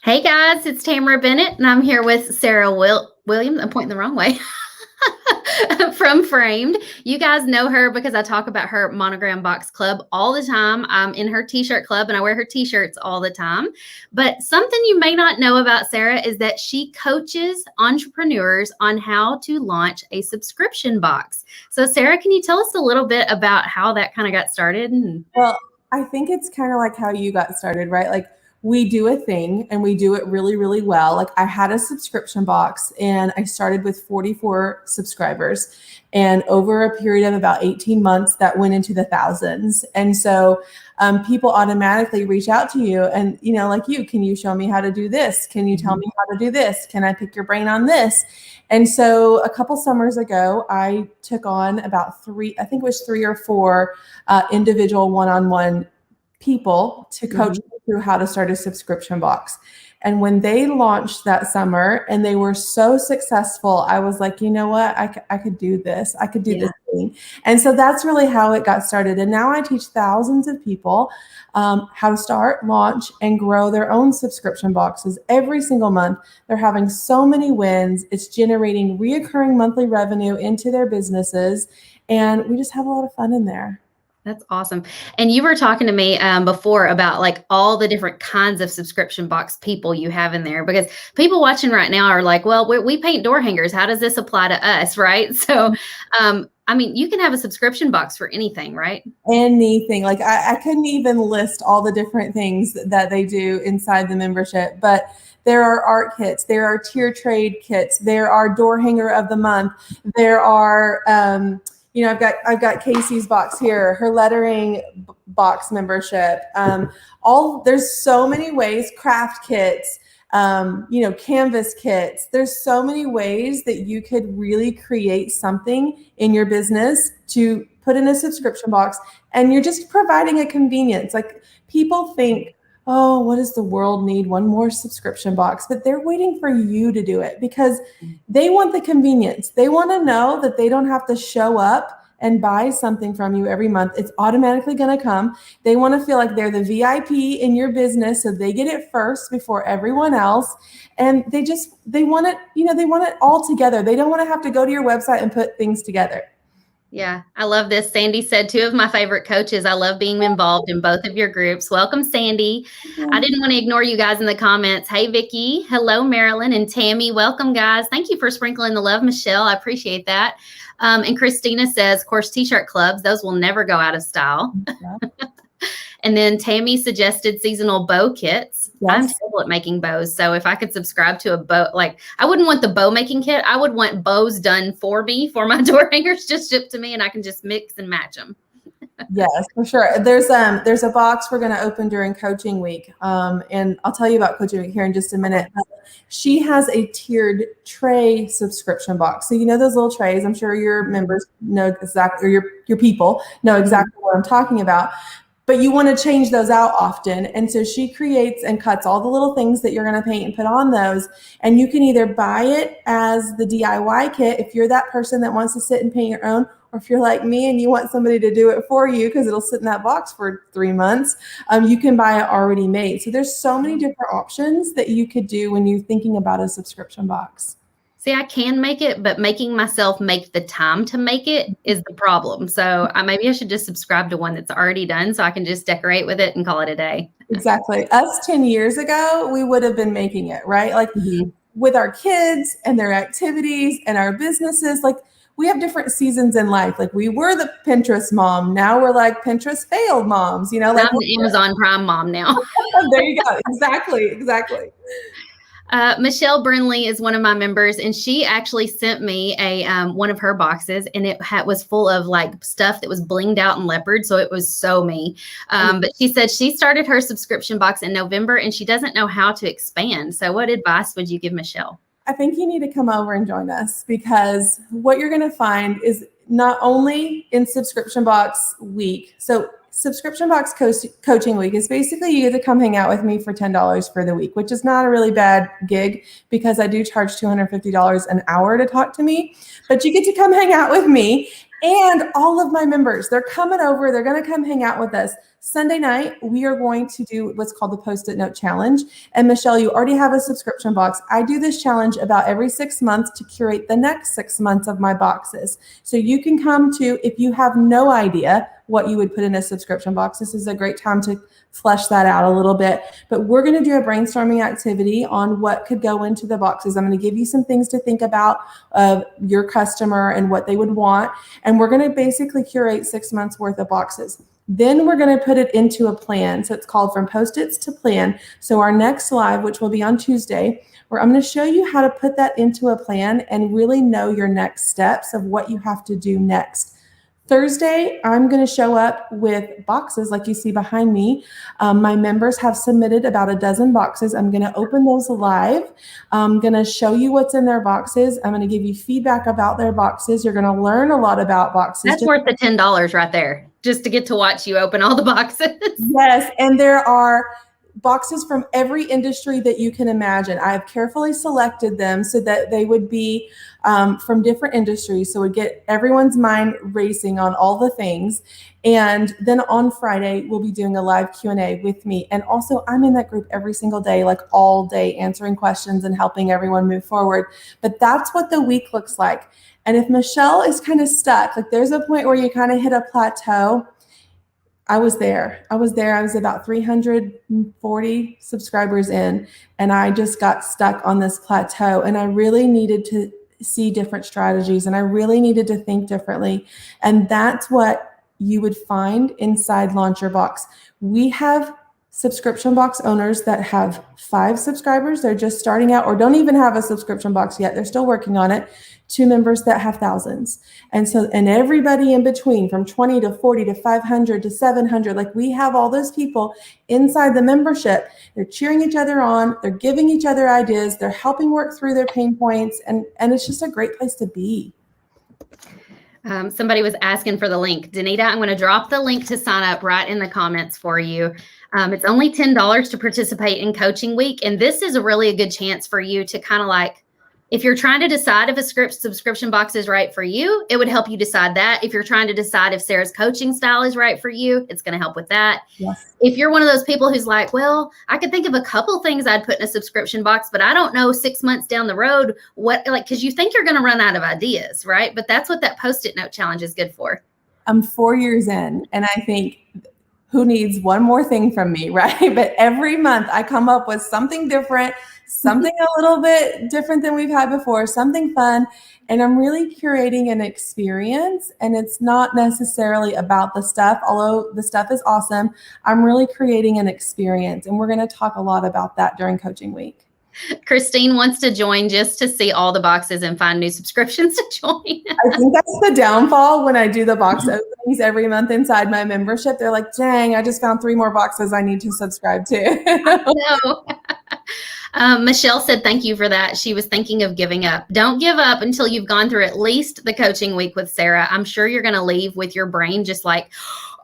Hey guys, it's Tamara Bennett, and I'm here with Sarah Williams. I'm pointing the wrong way. From Framed. You guys know her because I talk about her Monogram Box Club all the time. I'm in her t-shirt club and I wear her t-shirts all the time. But something you may not know about Sarah is that she coaches entrepreneurs on how to launch a subscription box. So Sarah, can you tell us a little bit about how that kind of got started? Well, I think it's kind of like how you got started, right? Like we do a thing and we do it really, really well. Like I had a subscription box and I started with 44 subscribers. And over a period of about 18 months, that went into the thousands. And so people automatically reach out to you and, like can you show me how to do this? Can you tell me how to do this? Can I pick your brain on this? And so a couple summers ago, I took on about three or four individual one-on-one people to coach me through how to start a subscription box. And when they launched that summer and they were so successful, I was like, you know what, I could do this. I could do this thing. And so that's really how it got started. And now I teach thousands of people how to start, launch, and grow their own subscription boxes every single month. They're having so many wins. It's generating reoccurring monthly revenue into their businesses. And we just have a lot of fun in there. That's awesome. And you were talking to me before about like all the different kinds of subscription box people you have in there, because people watching right now are like, well, we paint door hangers. How does this apply to us? Right. So, I mean, you can have a subscription box for anything, right? Anything. Like I couldn't even list all the different things that they do inside the membership, but there are art kits, there are tier trade kits, there are door hanger of the month, there are, I've got Casey's box here, her lettering box membership. There's so many ways, craft kits, canvas kits. There's so many ways that you could really create something in your business to put in a subscription box, and you're just providing a convenience. Like people think, oh, what does the world need? One more subscription box. But they're waiting for you to do it because they want the convenience. They want to know that they don't have to show up and buy something from you every month. It's automatically going to come. They want to feel like they're the VIP in your business, so they get it first before everyone else. And they want it, they want it all together. They don't want to have to go to your website and put things together. Yeah, I love this. Sandy said 2 of my favorite coaches. I love being involved in both of your groups. Welcome, Sandy. I didn't want to ignore you guys in the comments. Hey, Vicki. Hello, Marilyn and Tammy. Welcome, guys. Thank you for sprinkling the love, Michelle. I appreciate that. And Christina says, of course, t-shirt clubs. Those will never go out of style. Yeah. And then Tammy suggested seasonal bow kits. Yes. I'm terrible at making bows. So if I could subscribe to a bow, like I wouldn't want the bow making kit. I would want bows done for me, for my door hangers, just shipped to me, and I can just mix and match them. Yes, for sure. There's a box we're going to open during coaching week. And I'll tell you about coaching week here in just a minute. She has a tiered tray subscription box. So those little trays, I'm sure your members know exactly, or your people know exactly what I'm talking about. But you want to change those out often. And so she creates and cuts all the little things that you're going to paint and put on those. And you can either buy it as the DIY kit if you're that person that wants to sit and paint your own, or if you're like me and you want somebody to do it for you because it'll sit in that box for 3 months, you can buy it already made. So there's so many different options that you could do when you're thinking about a subscription box. See, I can make it, but making myself make the time to make it is the problem. So maybe I should just subscribe to one that's already done so I can just decorate with it and call it a day. Exactly. Us 10 years ago, we would have been making it, right? Like with our kids and their activities and our businesses, like we have different seasons in life. Like we were the Pinterest mom. Now we're like Pinterest failed moms, like I'm the Amazon Prime mom now. There you go. Exactly. Michelle Brinley is one of my members, and she actually sent me one of her boxes, and it was full of like stuff that was blinged out in leopard. So it was so me. But she said she started her subscription box in November and she doesn't know how to expand. So what advice would you give Michelle? I think you need to come over and join us, because what you're going to find is not only in subscription box week. So subscription box coaching week is basically you get to come hang out with me for $10 for the week, which is not a really bad gig because I do charge $250 an hour to talk to me, but you get to come hang out with me And all of my members, they're coming over. They're going to come hang out with us. Sunday night, we are going to do what's called the Post-it Note Challenge. And Michelle, you already have a subscription box. I do this challenge about every 6 months to curate the next 6 months of my boxes. So you can come to, if you have no idea what you would put in a subscription box, this is a great time to flesh that out a little bit. But we're going to do a brainstorming activity on what could go into the boxes. I'm going to give you some things to think about of your customer and what they would want. And we're going to basically curate 6 months worth of boxes. Then we're going to put it into a plan. So it's called From Post-its to Plan. So our next live, which will be on Tuesday, where I'm going to show you how to put that into a plan and really know your next steps of what you have to do next. Thursday, I'm going to show up with boxes like you see behind me. My members have submitted about a dozen boxes. I'm going to open those live. I'm going to show you what's in their boxes. I'm going to give you feedback about their boxes. You're going to learn a lot about boxes. That's worth the $10 right there, just to get to watch you open all the boxes. Yes, and there are boxes from every industry that you can imagine. I have carefully selected them so that they would be from different industries, so would get everyone's mind racing on all the things. And then on Friday, we'll be doing a live Q&A with me. And also, I'm in that group every single day, like all day, answering questions and helping everyone move forward. But that's what the week looks like. And if Michelle is kind of stuck, like there's a point where you kind of hit a plateau. I was there. I was about 340 subscribers in, and I just got stuck on this plateau. And I really needed to see different strategies, and I really needed to think differently. And that's what you would find inside Launch Your Box. We have subscription box owners that have 5 subscribers. They're just starting out or don't even have a subscription box yet. They're still working on it. 2 members that have thousands. And everybody in between, from 20 to 40 to 500 to 700, like we have all those people inside the membership. They're cheering each other on. They're giving each other ideas. They're helping work through their pain points. And it's just a great place to be. Somebody was asking for the link. Danita, I'm going to drop the link to sign up right in the comments for you. It's only $10 to participate in Coaching Week. And this is really a good chance for you to kind of like, if you're trying to decide if a subscription box is right for you, it would help you decide that. If you're trying to decide if Sarah's coaching style is right for you, it's going to help with that. Yes. If you're one of those people who's like, well, I could think of a couple things I'd put in a subscription box, but I don't know 6 months down the road what, like, because you think you're going to run out of ideas, right? But that's what that Post-it note challenge is good for. I'm 4 years in, and I think, who needs one more thing from me, right? But every month I come up with something different, something a little bit different than we've had before, something fun. And I'm really curating an experience. And it's not necessarily about the stuff, although the stuff is awesome. I'm really creating an experience. And we're going to talk a lot about that during Coaching Week. Christine wants to join just to see all the boxes and find new subscriptions to join. I think that's the downfall when I do the box openings every month inside my membership. They're like, dang, I just found 3 more boxes I need to subscribe to. No. Michelle said, thank you for that. She was thinking of giving up. Don't give up until you've gone through at least the Coaching Week with Sarah. I'm sure you're going to leave with your brain just like,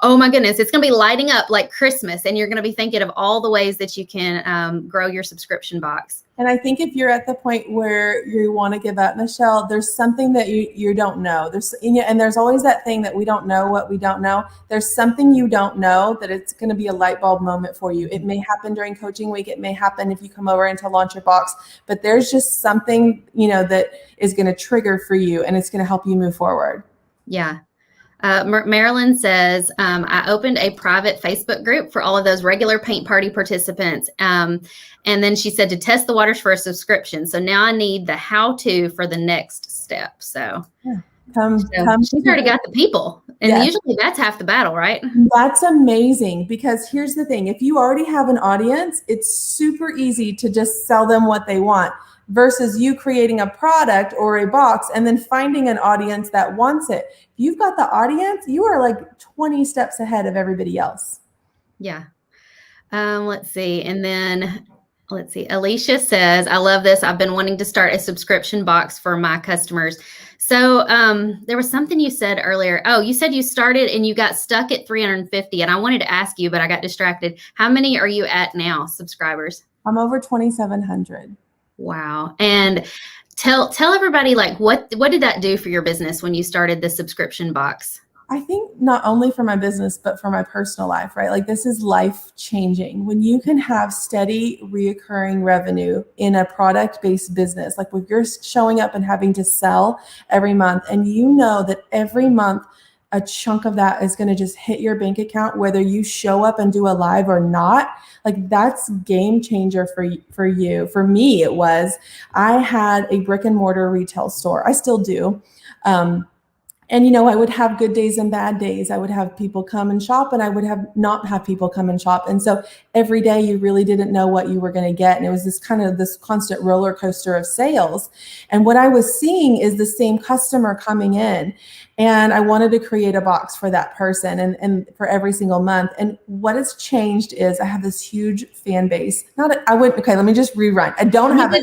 oh my goodness, it's going to be lighting up like Christmas. And you're going to be thinking of all the ways that you can grow your subscription box. And I think if you're at the point where you want to give up, Michelle, there's something that you don't know. And there's always that thing that we don't know what we don't know. There's something you don't know that it's going to be a light bulb moment for you. It may happen during Coaching Week. It may happen if you come over into Launch Your Box. But there's just something, that is going to trigger for you, and it's going to help you move forward. Yeah. Marilyn says, I opened a private Facebook group for all of those regular paint party participants. And then she said to test the waters for a subscription. So now I need the how-to for the next step. So, she's already got the people. And usually that's half the battle, right? That's amazing, because here's the thing. If you already have an audience, it's super easy to just sell them what they want, versus you creating a product or a box and then finding an audience that wants it. If you've got the audience, you are like 20 steps ahead of everybody else. Yeah. Let's see. And then let's see. Alicia says, I love this. I've been wanting to start a subscription box for my customers. So there was something you said earlier. Oh, you said you started and you got stuck at 350. And I wanted to ask you, but I got distracted. How many are you at now, subscribers? I'm over 2,700. Wow. And Tell everybody, like, what did that do for your business when you started the subscription box? I think not only for my business, but for my personal life, right? Like this is life changing. When you can have steady, reoccurring revenue in a product based business, like when you're showing up and having to sell every month, and you know that every month, a chunk of that is going to just hit your bank account, whether you show up and do a live or not. Like that's game changer for you. For me, it was. I had a brick and mortar retail store. I still do. And, I would have good days and bad days. I would have people come and shop, and I would not have people come and shop. And so every day you really didn't know what you were going to get. And it was this constant roller coaster of sales. And what I was seeing is the same customer coming in. And I wanted to create a box for that person and for every single month. And what has changed is I have this huge fan base. Let me just rerun.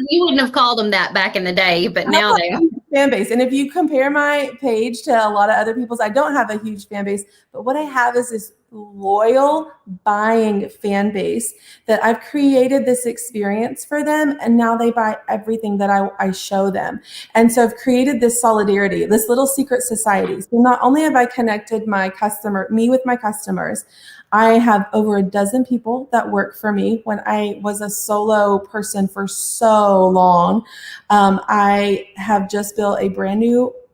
You wouldn't have called them that back in the day, but now they are. Fan base. And if you compare my page to a lot of other people's, I don't have a huge fan base, but what I have is this loyal buying fan base that I've created this experience for them. And now they buy everything that I show them. And so I've created this solidarity, this little secret society. So not only have I connected me with my customers, I have over a dozen people that work for me. When I was a solo person for so long, I have just built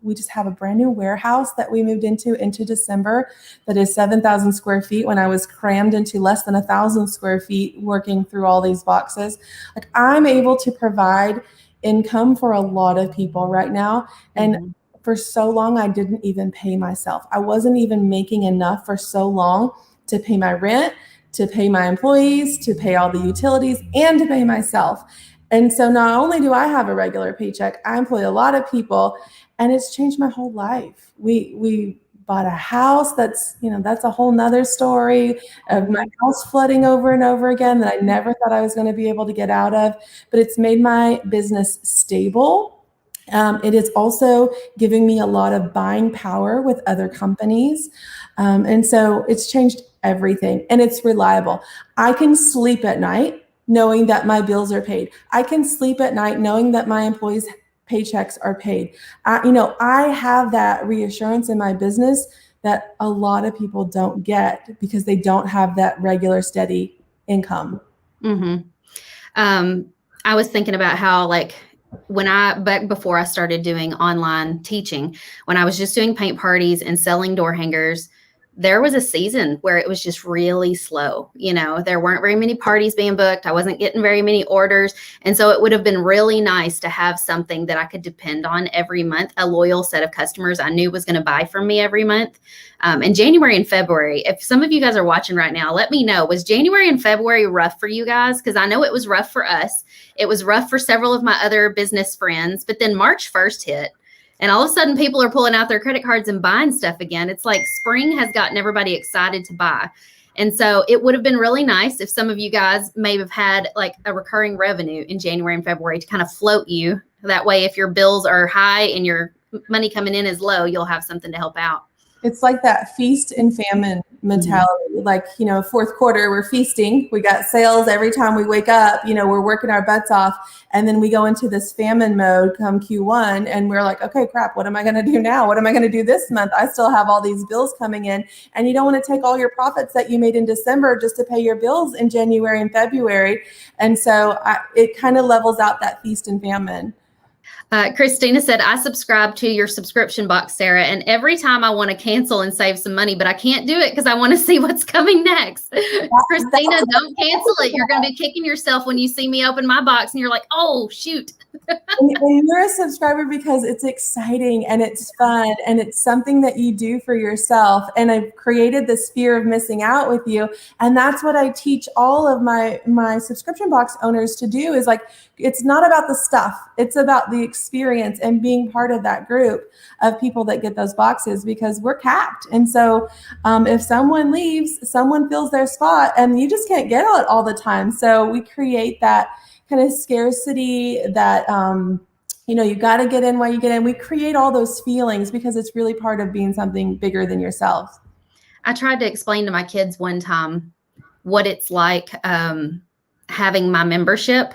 we just have a brand new warehouse that we moved into December that is 7,000 square feet when I was crammed into less than 1,000 square feet working through all these boxes. Like I'm able to provide income for a lot of people right now. And for so long, I didn't even pay myself. I wasn't even making enough for so long to pay my rent, to pay my employees, to pay all the utilities, and to pay myself. And so not only do I have a regular paycheck, I employ a lot of people, and it's changed my whole life. We bought a house that's a whole nother story of my house flooding over and over again that I never thought I was going to be able to get out of, but it's made my business stable. It is also giving me a lot of buying power with other companies. And so it's changed everything, and it's reliable. I can sleep at night knowing that my bills are paid. I can sleep at night knowing that my employees' paychecks are paid. I have that reassurance in my business that a lot of people don't get because they don't have that regular steady income. Mm-hmm. I was thinking about how, like, back before I started doing online teaching, when I was just doing paint parties and selling door hangers, there was a season where it was just really slow. There weren't very many parties being booked. I wasn't getting very many orders. And so it would have been really nice to have something that I could depend on every month, a loyal set of customers I knew was going to buy from me every month. And January and February, if some of you guys are watching right now, let me know, was January and February rough for you guys? Because I know it was rough for us. It was rough for several of my other business friends, but then March 1st hit. And all of a sudden, people are pulling out their credit cards and buying stuff again. It's like spring has gotten everybody excited to buy. And so it would have been really nice if some of you guys may have had like a recurring revenue in January and February to kind of float you. That way, if your bills are high and your money coming in is low, you'll have something to help out. It's like that feast and famine mentality. Like, fourth quarter, we're feasting. We got sales every time we wake up, we're working our butts off. And then we go into this famine mode come Q1 and we're like, okay, crap, what am I going to do now? What am I going to do this month? I still have all these bills coming in, and you don't want to take all your profits that you made in December just to pay your bills in January and February. And so it kind of levels out that feast and famine. Christina said, I subscribe to your subscription box, Sarah, and every time I want to cancel and save some money, but I can't do it because I want to see what's coming next. Christina, don't cancel it. You're going to be kicking yourself when you see me open my box and you're like, oh, shoot. And you're a subscriber because it's exciting and it's fun and it's something that you do for yourself. And I've created this fear of missing out with you. And that's what I teach all of my subscription box owners to do is like, it's not about the stuff. It's about the experience and being part of that group of people that get those boxes because we're capped. And so if someone leaves, someone fills their spot and you just can't get it all the time. So we create that kind of scarcity that, you got to get in while you get in. We create all those feelings because it's really part of being something bigger than yourself. I tried to explain to my kids one time what it's like having my membership,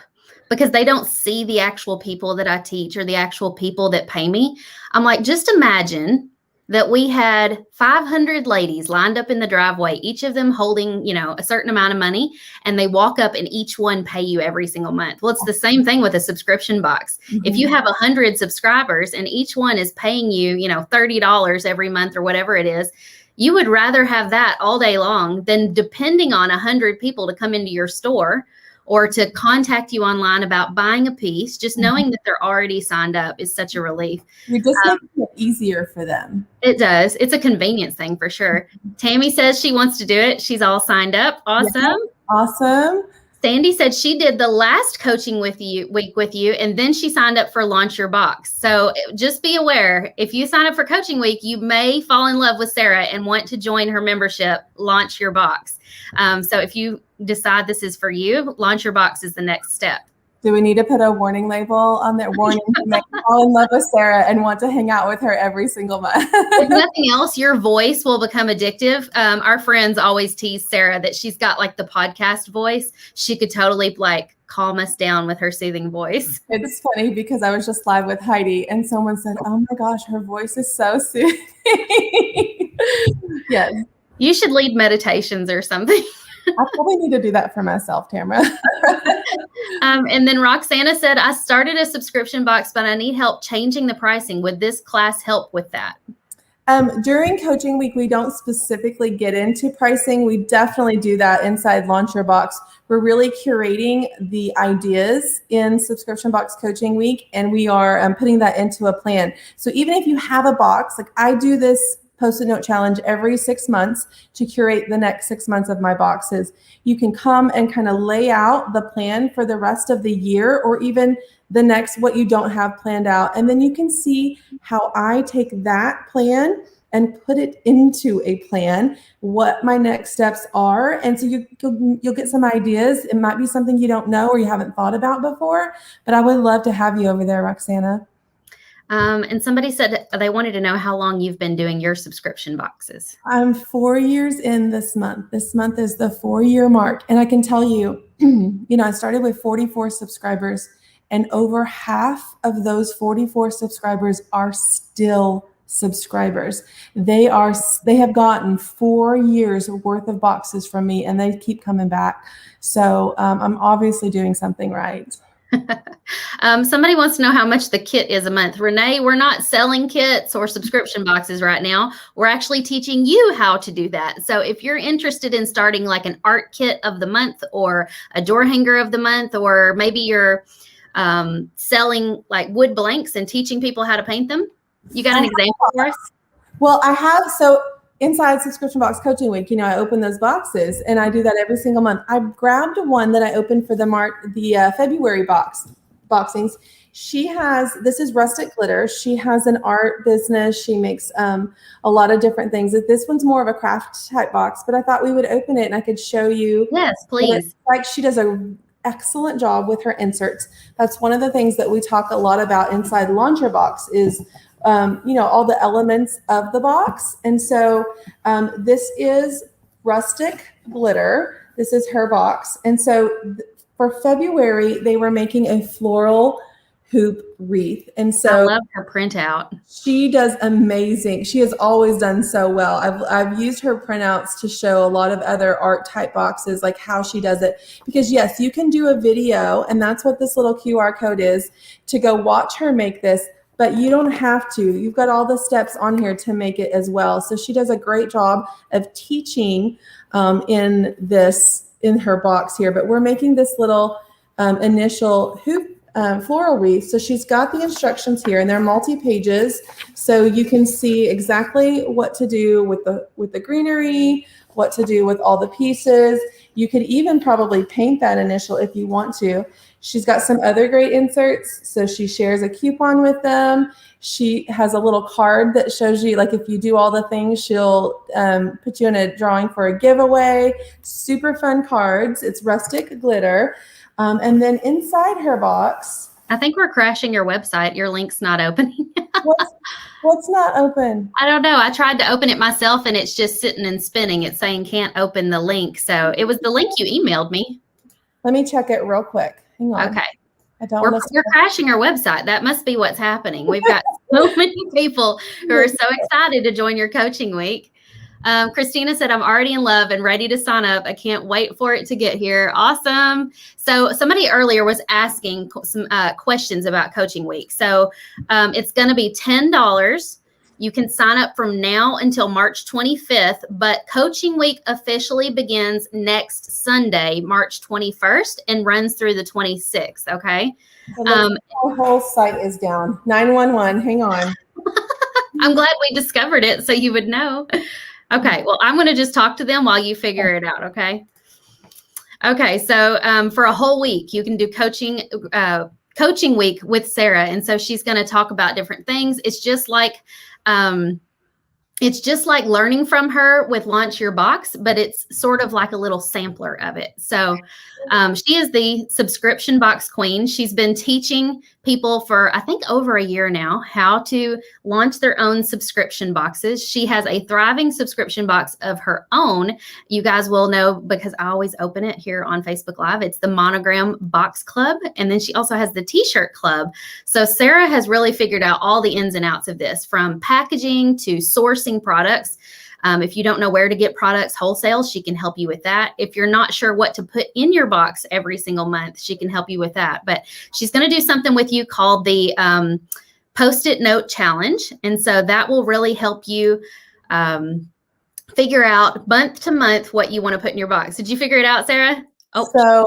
because they don't see the actual people that I teach or the actual people that pay me. I'm like, just imagine that we had 500 ladies lined up in the driveway, each of them holding, a certain amount of money, and they walk up and each one pay you every single month. Well, it's the same thing with a subscription box. Mm-hmm. If you have 100 subscribers and each one is paying you, $30 every month or whatever it is, you would rather have that all day long than depending on 100 people to come into your store or to contact you online about buying a piece. Just knowing that they're already signed up is such a relief. You just make it easier for them. It does. It's a convenience thing for sure. Tammy says she wants to do it. She's all signed up. Awesome. Yeah, awesome. Sandy said she did the last coaching week with you, and then she signed up for Launch Your Box. So just be aware, if you sign up for coaching week, you may fall in love with Sarah and want to join her membership, Launch Your Box. So if you decide this is for you, Launch Your Box is the next step. Do we need to put a warning label on that? Warning to make you fall in love with Sarah and want to hang out with her every single month. If nothing else, your voice will become addictive. Our friends always tease Sarah that she's got like the podcast voice. She could totally calm us down with her soothing voice. It's funny because I was just live with Heidi and someone said, oh my gosh, her voice is so soothing. Yes. You should lead meditations or something. I probably need to do that for myself, Tamara. And then Roxana said, I started a subscription box, but I need help changing the pricing. Would this class help with that? During coaching week, we don't specifically get into pricing. We definitely do that inside Launch Your Box. We're really curating the ideas in subscription box coaching week, and we are putting that into a plan. So even if you have a box, like I do this Post-it note challenge every 6 months to curate the next 6 months of my boxes. You can come and kind of lay out the plan for the rest of the year or even the next, what you don't have planned out. And then you can see how I take that plan and put it into a plan, what my next steps are. And so you'll get some ideas. It might be something you don't know or you haven't thought about before, but I would love to have you over there, Roxana. And somebody said they wanted to know how long you've been doing your subscription boxes. I'm 4 years in this month. This month is the 4-year mark. And I can tell you, I started with 44 subscribers and over half of those 44 subscribers are still subscribers. They have gotten 4 years worth of boxes from me and they keep coming back. So I'm obviously doing something right. Somebody wants to know how much the kit is a month. Renee, we're not selling kits or subscription boxes right now. We're actually teaching you how to do that. So if you're interested in starting like an art kit of the month or a door hanger of the month, or maybe you're selling like wood blanks and teaching people how to paint them, you got an example for us? Well, I have. So inside subscription box coaching week, I open those boxes and I do that every single month. I grabbed one that I opened for the February boxings. This is Rustic Glitter. She has an art business. She makes a lot of different things. This one's more of a craft type box, but I thought we would open it and I could show you. Yes, please. Like she does an excellent job with her inserts. That's one of the things that we talk a lot about inside Launch Your Box is all the elements of the box. And so this is Rustic Glitter. This is her box. And so for February, they were making a floral hoop wreath. And so I love her printout. She does amazing. She has always done so well. I've used her printouts to show a lot of other art type boxes, like how she does it. Because yes, you can do a video, and that's what this little QR code is, to go watch her make this. But you don't have to. You've got all the steps on here to make it as well. So she does a great job of teaching in her box here. But we're making this little initial hoop floral wreath. So she's got the instructions here, and they're multi-pages. So you can see exactly what to do with the greenery, what to do with all the pieces. You could even probably paint that initial if you want to. She's got some other great inserts. So she shares a coupon with them. She has a little card that shows you, like, if you do all the things, she'll put you in a drawing for a giveaway. Super fun cards. It's Rustic Glitter. And then inside her box, I think we're crashing your website. Your link's not opening. What's not open? I don't know. I tried to open it myself and it's just sitting and spinning. It's saying can't open the link. So it was the link you emailed me. Let me check it real quick. Hang on. Okay. We're crashing our website. That must be what's happening. We've got so many people who are so excited to join your coaching week. Christina said, I'm already in love and ready to sign up. I can't wait for it to get here. Awesome. So somebody earlier was asking some questions about coaching week. So it's going to be $10. You can sign up from now until March 25th, but coaching week officially begins next Sunday, March 21st, and runs through the 26th. Okay. Our whole site is down. 911. Hang on. I'm glad we discovered it so you would know. Okay. Well, I'm going to just talk to them while you figure it out. Okay. Okay. So for a whole week, you can do coaching week with Sarah. And so she's going to talk about different things. It's just like learning from her with Launch Your Box, but it's sort of like a little sampler of it. So she is the subscription box queen. She's been teaching people for, I think, over a year now, how to launch their own subscription boxes. She has a thriving subscription box of her own. You guys will know because I always open it here on Facebook Live. It's the Monogram Box Club. And then she also has the T-shirt club. So Sarah has really figured out all the ins and outs of this, from packaging to sourcing products. If you don't know where to get products wholesale, she can help you with that. If you're not sure what to put in your box every single month, she can help you with that. But she's going to do something with you called the Post-it Note Challenge. And so that will really help you figure out month to month what you want to put in your box. Did you figure it out, Sarah? Oh, so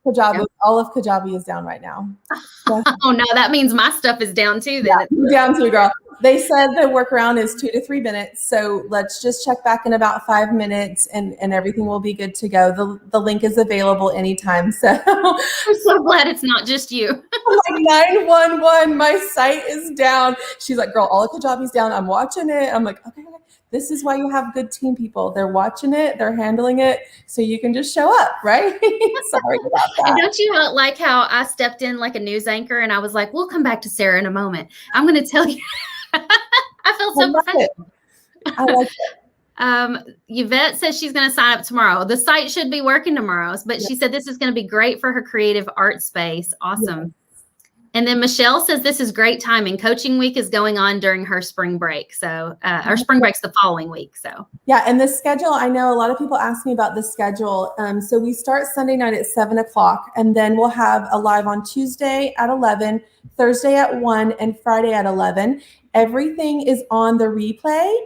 Kajabi, yeah. All of Kajabi is down right now. So, oh no, that means my stuff is down too. Then yeah, down too, girl. They said the workaround is 2 to 3 minutes. So let's just check back in about 5 minutes and everything will be good to go. The link is available anytime. So I'm so glad it's not just you. I'm like 911, my site is down. She's like, girl, all of Kajabi's down. I'm watching it. I'm like, okay. This is why you have good team people. They're watching it, they're handling it, so you can just show up, right? Sorry about that. And don't you like how I stepped in like a news anchor and I was like, we'll come back to Sarah in a moment. I'm going to tell you. I felt so professional. I like it. Yvette says she's going to sign up tomorrow. The site should be working tomorrow, but she said this is going to be great for her creative art space. Awesome. Yeah. And then Michelle says this is great timing. Coaching week is going on during her spring break. So our spring break's the following week. So yeah, and the schedule, I know a lot of people ask me about the schedule. So we start Sunday night at 7:00, and then we'll have a live on Tuesday at 11, Thursday at 1, and Friday at 11. Everything is on the replay.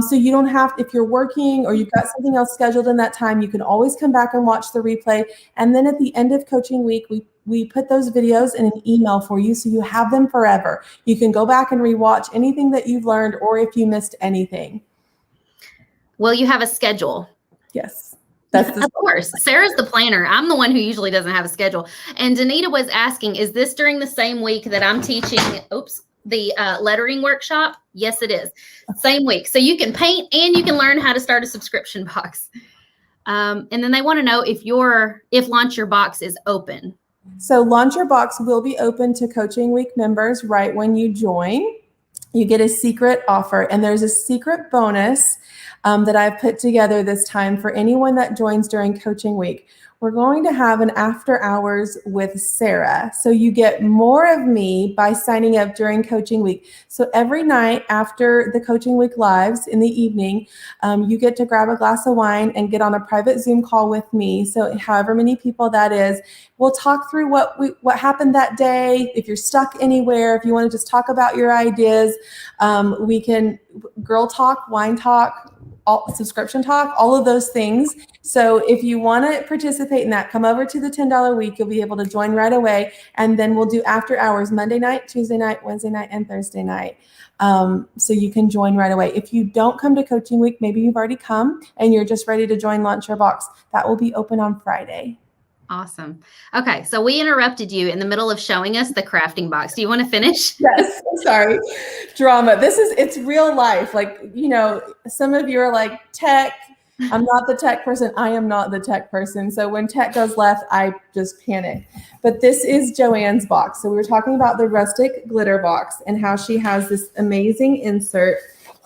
So you don't have, if you're working or you've got something else scheduled in that time, you can always come back and watch the replay. And then at the end of coaching week, we put those videos in an email for you, so you have them forever. You can go back and rewatch anything that you've learned, or if you missed anything. Well, you have a schedule. Yes. Of course. Sarah's the planner. I'm the one who usually doesn't have a schedule. And Danita was asking, is this during the same week that I'm teaching, the lettering workshop? Yes, it is. Same week. So you can paint and you can learn how to start a subscription box. And then they want to know if Launch Your Box is open. So Launch Your Box will be open to Coaching Week members right when you join. You get a secret offer, and there's a secret bonus that I've put together this time for anyone that joins during Coaching Week. We're going to have an after hours with Sarah. So you get more of me by signing up during Coaching Week. So every night after the Coaching Week lives in the evening, you get to grab a glass of wine and get on a private Zoom call with me. So however many people that is, we'll talk through what happened that day. If you're stuck anywhere, if you want to just talk about your ideas, we can girl talk, wine talk, subscription talk, all of those things. So if you want to participate in that, come over to the $10 week. You'll be able to join right away. And then we'll do after hours Monday night, Tuesday night, Wednesday night, and Thursday night. So you can join right away. If you don't come to Coaching Week, maybe you've already come and you're just ready to join Launch Your Box. That will be open on Friday. Awesome. Okay. So we interrupted you in the middle of showing us the crafting box. Do you want to finish? Yes. Sorry. Drama. It's real life. Like, some of you are like tech. I'm not the tech person. I am not the tech person. So when tech goes left, I just panic. But this is Joanne's box. So we were talking about the rustic glitter box and how she has this amazing insert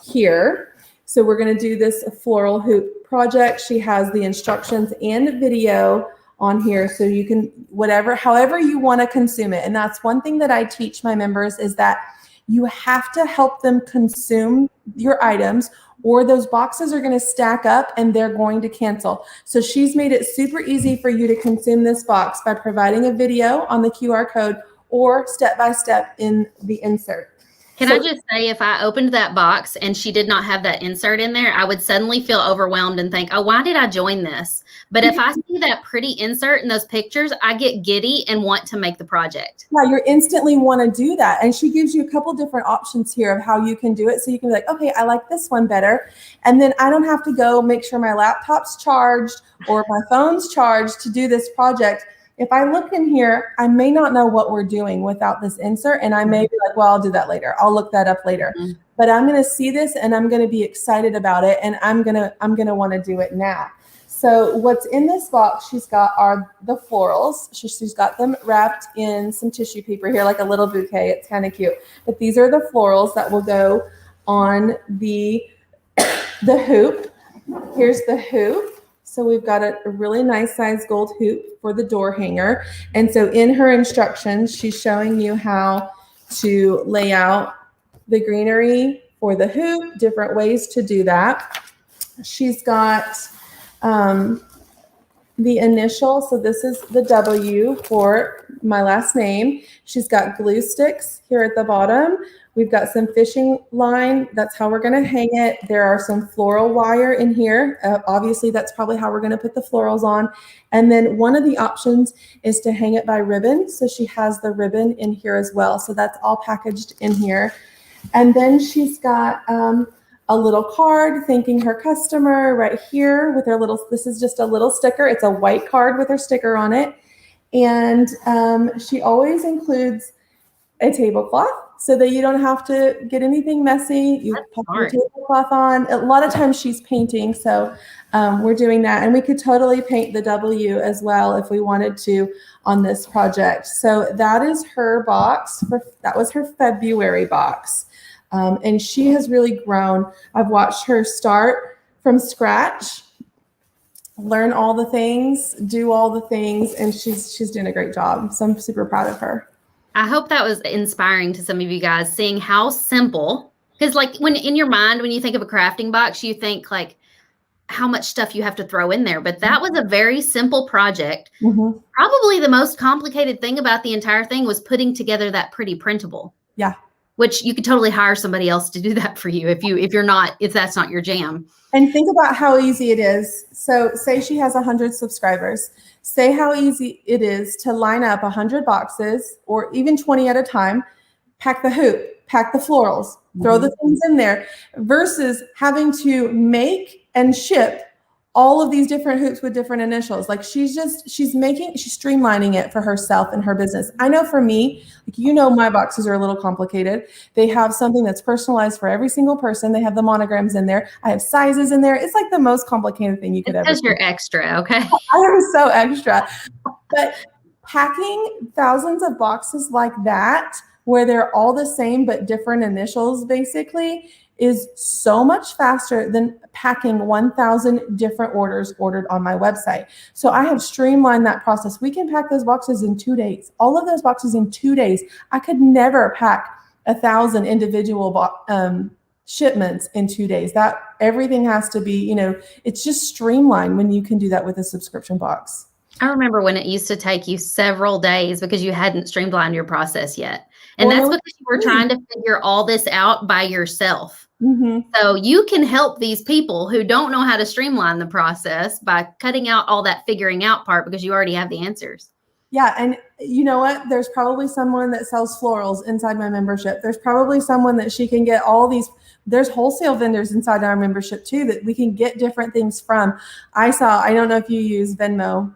here. So we're going to do this floral hoop project. She has the instructions and video on here. So you can, however you want to consume it. And that's one thing that I teach my members is that you have to help them consume your items, or those boxes are going to stack up and they're going to cancel. So she's made it super easy for you to consume this box by providing a video on the QR code or step-by-step in the insert. Can I just say, if I opened that box and she did not have that insert in there, I would suddenly feel overwhelmed and think, oh, why did I join this? But if I see that pretty insert in those pictures, I get giddy and want to make the project. Yeah, you instantly want to do that. And she gives you a couple different options here of how you can do it. So you can be like, okay, I like this one better. And then I don't have to go make sure my laptop's charged or my phone's charged to do this project. If I look in here, I may not know what we're doing without this insert. And I may be like, well, I'll do that later. I'll look that up later. Mm-hmm. But I'm going to see this and I'm going to be excited about it. And I'm going to want to do it now. So what's in this box she's got are the florals. She's got them wrapped in some tissue paper here, like a little bouquet. It's kind of cute. But these are the florals that will go on the hoop. Here's the hoop. So we've got a really nice size gold hoop for the door hanger. And so in her instructions, she's showing you how to lay out the greenery for the hoop, different ways to do that. She's got the initial. So this is the W for my last name. She's got glue sticks here at the bottom. We've got some fishing line. That's how we're going to hang it. There are some floral wire in here. Obviously, that's probably how we're going to put the florals on. And then one of the options is to hang it by ribbon. So she has the ribbon in here as well. So that's all packaged in here. And then she's got a little card thanking her customer right here with her little, this is just a little sticker. It's a white card with her sticker on it. And she always includes a tablecloth so that you don't have to get anything messy. You put your tablecloth on. A lot of times she's painting, so we're doing that. And we could totally paint the W as well if we wanted to on this project. So that is her box. That was her February box. And she has really grown. I've watched her start from scratch, learn all the things, do all the things, and she's doing a great job. So I'm super proud of her. I hope that was inspiring to some of you guys, seeing how simple, because like when in your mind, when you think of a crafting box, you think like how much stuff you have to throw in there. But that was a very simple project. Mm-hmm. Probably the most complicated thing about the entire thing was putting together that pretty printable. Yeah. Which you could totally hire somebody else to do that for you if that's not your jam. And think about how easy it is. So say she has 100 subscribers. Say how easy it is to line up 100 boxes or even 20 at a time, pack the hoop, pack the florals, throw the things in there versus having to make and ship all of these different hoops with different initials. Like she's streamlining it for herself and her business. I know for me, like, my boxes are a little complicated. They have something that's personalized for every single person. They have the monograms in there. I have sizes in there. It's like the most complicated thing you could ever do. Because you're extra, okay? I am so extra. But packing thousands of boxes like that, where they're all the same but different initials basically, is so much faster than packing 1,000 different orders ordered on my website. So I have streamlined that process. We can pack those boxes in 2 days. All of those boxes in 2 days. I could never pack 1,000 individual shipments in 2 days. That everything has to be, it's just streamlined when you can do that with a subscription box. I remember when it used to take you several days because you hadn't streamlined your process yet. And that's because you were trying to figure all this out by yourself. Mm-hmm. So you can help these people who don't know how to streamline the process by cutting out all that figuring out part because you already have the answers. Yeah. And you know what? There's probably someone that sells florals inside my membership. There's probably someone that she can get all these. There's wholesale vendors inside our membership too that we can get different things from. I don't know if you use Venmo,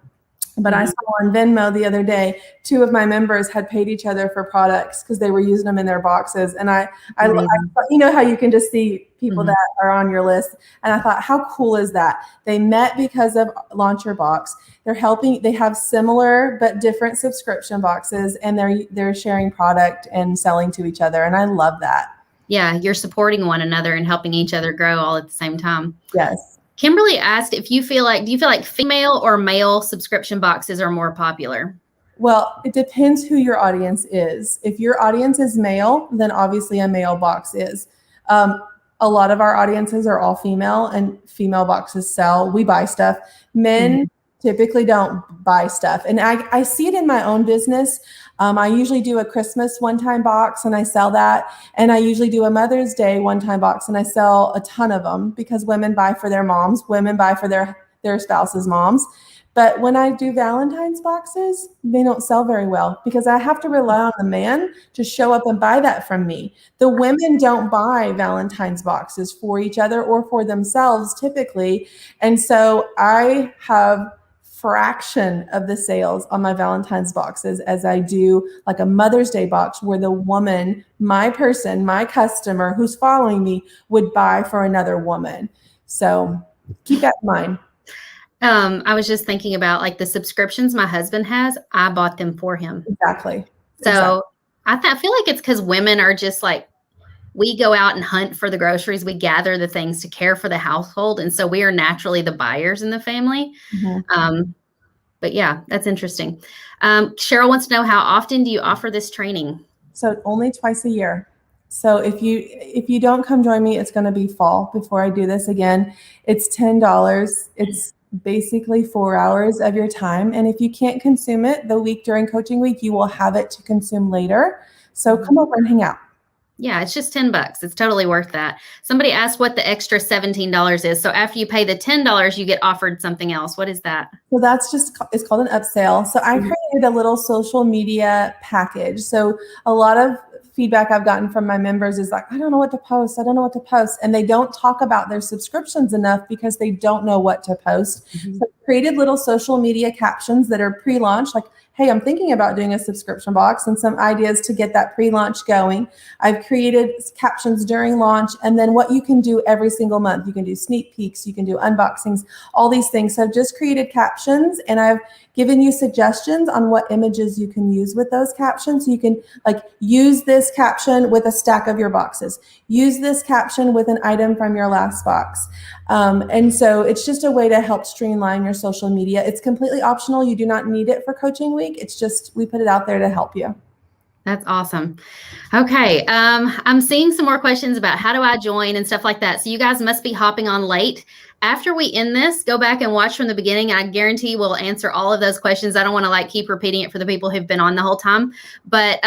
but I saw on Venmo the other day, 2 of my members had paid each other for products because they were using them in their boxes. And I how you can just see people that are on your list. And I thought, how cool is that? They met because of Launch Your Box. They have similar but different subscription boxes, and they're sharing product and selling to each other. And I love that. Yeah, you're supporting one another and helping each other grow all at the same time. Yes. Kimberly asked do you feel like female or male subscription boxes are more popular? Well, it depends who your audience is. If your audience is male, then obviously a male box is. A lot of our audiences are all female, and female boxes sell. We buy stuff. Men typically don't buy stuff. And I see it in my own business. I usually do a Christmas one-time box and I sell that. And I usually do a Mother's Day one-time box and I sell a ton of them because women buy for their moms, women buy for their spouses' moms. But when I do Valentine's boxes, they don't sell very well because I have to rely on the man to show up and buy that from me. The women don't buy Valentine's boxes for each other or for themselves typically. And so I have fraction of the sales on my Valentine's boxes as I do like a Mother's Day box where the woman, my person, my customer who's following me would buy for another woman. So keep that in mind. I was just thinking about like the subscriptions my husband has. I bought them for him. Exactly. So I feel like it's because women are just like, we go out and hunt for the groceries. We gather the things to care for the household. And so we are naturally the buyers in the family. But yeah, that's interesting. Cheryl wants to know, how often do you offer this training? So only twice a year. So if you don't come join me, it's going to be fall before I do this again. It's $10. It's basically 4 hours of your time. And if you can't consume it the week during coaching week, you will have it to consume later. So come over and hang out. Yeah, it's just $10. It's totally worth that. Somebody asked what the extra $17 is. So after you pay the $10, you get offered something else. What is that? So it's called an upsell. So I created a little social media package. So a lot of feedback I've gotten from my members is like, I don't know what to post. I don't know what to post. And they don't talk about their subscriptions enough because they don't know what to post. So I created little social media captions that are pre-launch, like, hey, I'm thinking about doing a subscription box, and some ideas to get that pre-launch going. I've created captions during launch, and then what you can do every single month. You can do sneak peeks, you can do unboxings, all these things. So I've just created captions, and I've given you suggestions on what images you can use with those captions. So you can like use this caption with a stack of your boxes. Use this caption with an item from your last box. And so it's just a way to help streamline your social media. It's completely optional. You do not need it for coaching week. It's just, we put it out there to help you. That's awesome. Okay. I'm seeing some more questions about how do I join and stuff like that. So you guys must be hopping on late. After we end this, go back and watch from the beginning. I guarantee we'll answer all of those questions. I don't want to like keep repeating it for the people who've been on the whole time. But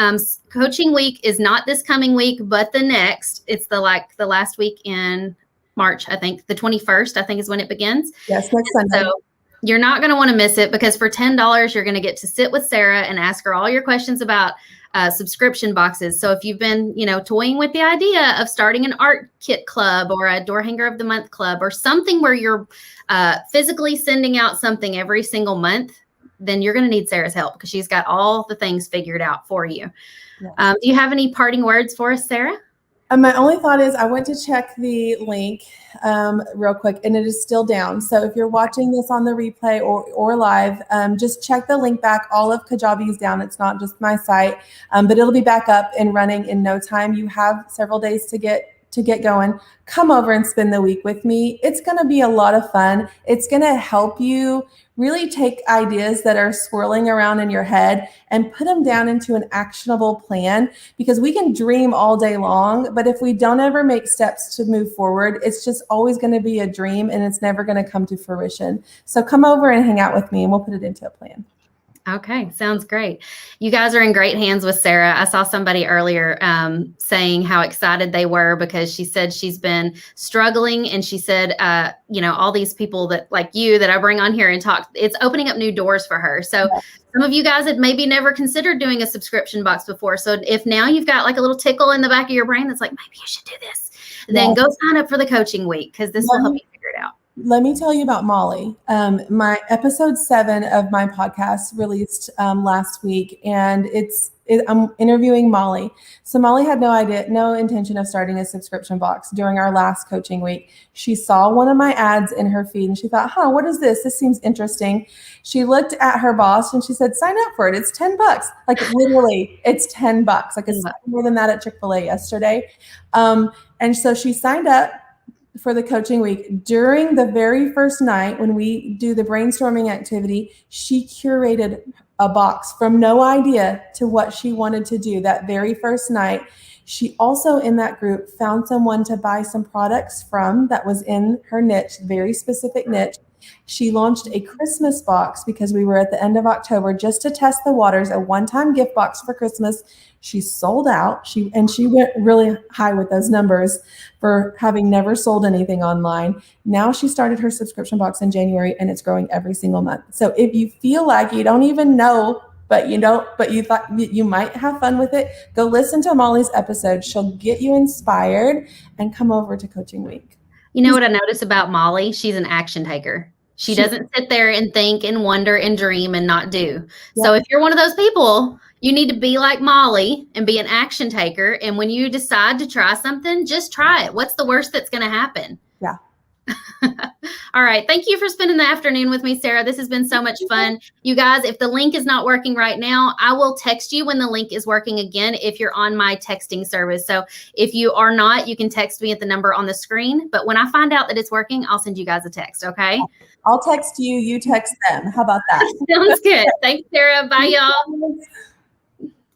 coaching week is not this coming week, but the next. It's the last week in March, I think. The 21st, I think, is when it begins. Yes, next Sunday. So you're not going to want to miss it because for $10, you're going to get to sit with Sarah and ask her all your questions about subscription boxes. So if you've been, toying with the idea of starting an art kit club or a door hanger of the month club or something where you're physically sending out something every single month, then you're going to need Sarah's help because she's got all the things figured out for you. Yes. Do you have any parting words for us, Sarah? My only thought is I went to check the link real quick, and it is still down. So if you're watching this on the replay or live, just check the link back. All of Kajabi is down. It's not just my site, but it'll be back up and running in no time. You have several days to get going. Come over and spend the week with me. It's going to be a lot of fun. It's going to help you really take ideas that are swirling around in your head and put them down into an actionable plan, because we can dream all day long, but if we don't ever make steps to move forward, it's just always going to be a dream and it's never going to come to fruition. So come over and hang out with me and we'll put it into a plan. Okay, sounds great. You guys are in great hands with Sarah. I saw somebody earlier saying how excited they were because she said she's been struggling, and she said, all these people that like you that I bring on here and talk, it's opening up new doors for her. So some of you guys had maybe never considered doing a subscription box before. So if now you've got like a little tickle in the back of your brain that's like, maybe you should do this, then go sign up for the coaching week because this will help you figure it out. Let me tell you about Molly. My episode 7 of my podcast released last week, and I'm interviewing Molly. So Molly had no intention of starting a subscription box during our last coaching week. She saw one of my ads in her feed and she thought, what is this? This seems interesting. She looked at her boss and she said, sign up for it. It's $10. Like literally it's $10. Like it's more than that at Chick-fil-A yesterday. And so she signed up. for the coaching week, during the very first night when we do the brainstorming activity, she curated a box from no idea to what she wanted to do that very first night. She also in that group found someone to buy some products from that was in her niche, very specific niche. She launched a Christmas box because we were at the end of October just to test the waters, a one-time gift box for Christmas. She sold out. She went really high with those numbers for having never sold anything online. Now she started her subscription box in January and it's growing every single month. So if you feel like you don't even know, but you thought you might have fun with it, go listen to Molly's episode. She'll get you inspired and come over to Coaching Week. You know what I notice about Molly? She's an action taker. She doesn't sit there and think and wonder and dream and not do. Yeah. So if you're one of those people, you need to be like Molly and be an action taker. And when you decide to try something, just try it. What's the worst that's going to happen? Yeah. All right. Thank you for spending the afternoon with me, Sarah. This has been so much fun. You guys, if the link is not working right now, I will text you when the link is working again if you're on my texting service. So if you are not, you can text me at the number on the screen. But when I find out that it's working, I'll send you guys a text. Okay. I'll text you. You text them. How about that? Sounds good. Thanks, Sarah. Bye, y'all.